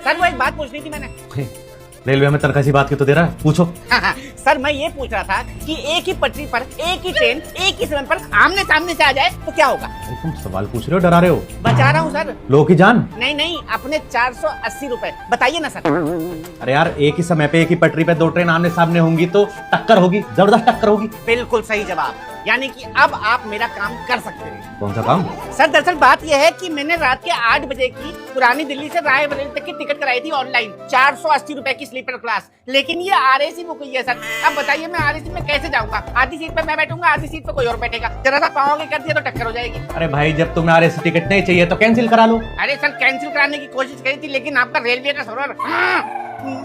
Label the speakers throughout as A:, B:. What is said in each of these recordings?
A: Sir वो एक बात पूछनी थी मैंने।
B: रेलवे में तनख्वाह सी बात की तो दे रहा है, पूछो।
A: सर मैं ये पूछ रहा था कि एक ही पटरी पर एक ही ट्रेन एक ही समय पर आमने सामने से आ जाए तो क्या होगा?
B: तुम सवाल पूछ रहे हो, डरा रहे हो?
A: बचा रहा हूँ सर।
B: लोगों की जान?
A: नहीं नहीं, अपने 480 रुपए बताइए ना सर।
B: अरे यार, एक ही समय पे एक ही पटरी पे दो ट्रेन आमने सामने होंगी तो टक्कर होगी, जबरदस्त टक्कर होगी।
A: बिल्कुल सही जवाब, यानी कि अब आप मेरा काम कर सकते हैं।
B: कौन सा काम?
A: सर दरअसल बात यह है कि मैंने रात के 8 बजे की पुरानी दिल्ली से रायबरेली तक की टिकट कराई थी ऑनलाइन, 480 रुपए की स्लीपर क्लास, लेकिन ये RAC बुक हुई है सर। अब बताइए मैं RAC में कैसे जाऊंगा? आधी सीट पे मैं बैठूंगा, आधी सीट पे कोई और बैठेगा। जरा सा पाँव आगे कर दिया तो टक्कर हो जाएगी।
B: अरे भाई, जब तुम्हें RAC टिकट नहीं चाहिए तो कैंसिल करा लो।
A: अरे सर कैंसिल कराने की कोशिश करी थी, लेकिन आपका रेलवे का सर्वर,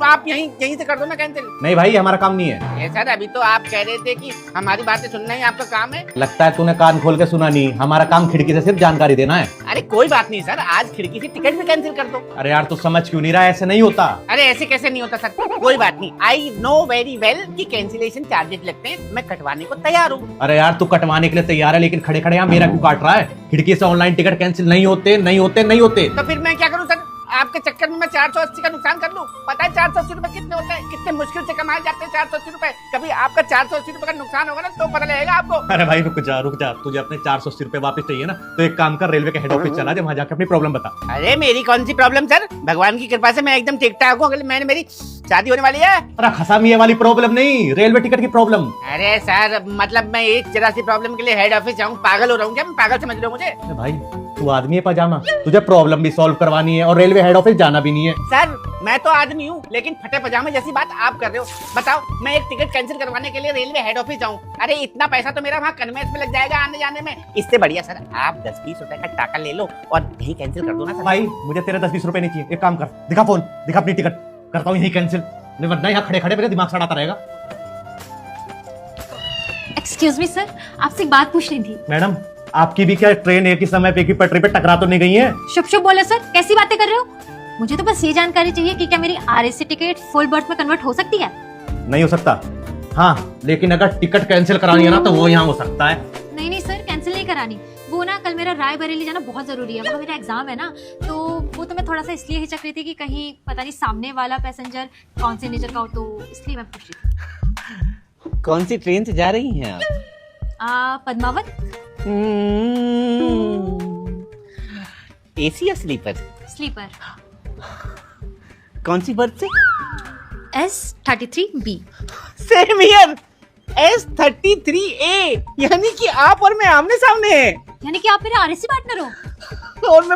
A: आप यहीं से कर दो ना कैंसिल।
B: नहीं भाई, हमारा काम नहीं है।
A: ये सर अभी तो आप कह रहे थे कि हमारी बातें सुनना ही आपका काम है।
B: लगता है तूने कान खोल के सुना नहीं, हमारा काम खिड़की से सिर्फ जानकारी देना है।
A: अरे कोई बात नहीं सर, आज खिड़की से टिकट भी कैंसिल कर दो।
B: अरे यार, तू समझ क्यों नहीं रहा? ऐसे नहीं होता।
A: अरे ऐसे कैसे नहीं होता सर? कोई बात नहीं, आई नो वेरी वेल कि कैंसिलेशन चार्जेस लगते हैं, मैं कटवाने को तैयार हूँ।
B: अरे यार, तू कटवाने के लिए तैयार है, लेकिन खड़े खड़े यहाँ मेरा क्यों काट रहा है? खिड़की से ऑनलाइन टिकट कैंसिल नहीं होते, नहीं होते, नहीं होते।
A: तो फिर मैं क्या करूँ सर? आपके चक्कर में मैं 480 का नुकसान कर लूं? पता है 480 रुपए कितने होते हैं? कितने मुश्किल से कमाए जाते हैं 480 रुपए। कभी आपका 480 रुपए का नुकसान होगा ना तो पता लगेगा आपको।
B: अरे भाई रुक जा, तुझे अपने 480 रुपए वापस चाहिए ना, तो एक काम कर, रेलवे के हेड ऑफिस चला जा, वहाँ जाकर अपनी प्रॉब्लम बता।
A: अरे मेरी कौन सी प्रॉब्लम सर? भगवान की कृपा से मैं एकदम ठीक ठाक हूँ। मैंने मेरी शादी होने वाली है।
B: अरे खसामी वाली प्रॉब्लम नहीं, रेलवे टिकट की प्रॉब्लम।
A: अरे सर मतलब मैं एक जरा सी प्रॉब्लम के लिए हेड ऑफिस जाऊँ? पागल हो रहा हूँ क्या मैं? पागल समझ रहे हो मुझे?
B: अरे भाई, तू आदमी है पजामा, तुझे प्रॉब्लम भी सॉल्व करवानी है और रेलवे हेड ऑफिस जाना भी नहीं है।
A: सर मैं तो आदमी हूँ, लेकिन फटे पजामे जैसी बात आप कर रहे हो। बताओ मैं एक टिकट कैंसिल करवाने के लिए रेलवे हेड ऑफिस जाऊँ? अरे इतना पैसा तो मेरा वहाँ कन्वेंस में लग जाएगा आने जाने में। इससे बढ़िया सर आप 10-20 रुपए का टाका ले लो और यही कैंसिल कर दो ना सर।
B: भाई मुझे तेरे 10-20 रुपए नहीं चाहिए, एक काम कर, दिखा फोन, दिखा अपनी टिकट, करता हूँ यही कैंसिल, नहीं वरना यहाँ खड़े खड़े मेरे दिमाग सड़ाता रहेगा।
C: एक्सक्यूज मी सर, आपसे एक बात पूछनी थी।
B: मैडम, आपकी भी क्या ट्रेन एक ही समय पे एक ही पटरी पे टकरा तो नहीं गई है?
C: शुभ शुभ बोले सर, कैसी बातें कर रहे हो? मुझे तो बस ये जानकारी चाहिए कि क्या मेरी RAC टिकट फुल बर्थ में कन्वर्ट हो सकती है?
B: नहीं हो सकता। हाँ, लेकिन अगर टिकट कैंसिल करानी है ना तो वो यहाँ हो सकता है।
C: नहीं नहीं सर, कैंसिल नहीं करानी। वो ना कल मेरा रायबरेली जाना बहुत जरूरी है, वहाँ मेरा एग्जाम है ना, तो वो तो मैं थोड़ा सा इसलिए हिचक रही थी कि कहीं पता नहीं सामने वाला पैसेंजर कौन से नेचर का हो, तो इसलिए मैं पूछ रही थी।
A: कौन सी ट्रेन से जा रही हैं आप?
C: पद्मावत।
A: AC या स्लीपर?
C: स्लीपर।
A: कौन सी बर्थ से?
C: S33B।
A: Same here, S33A। यानी कि आप और मैं आमने सामने हैं।
C: यानी कि आप मेरे RAC पार्टनर हो?
A: और मैं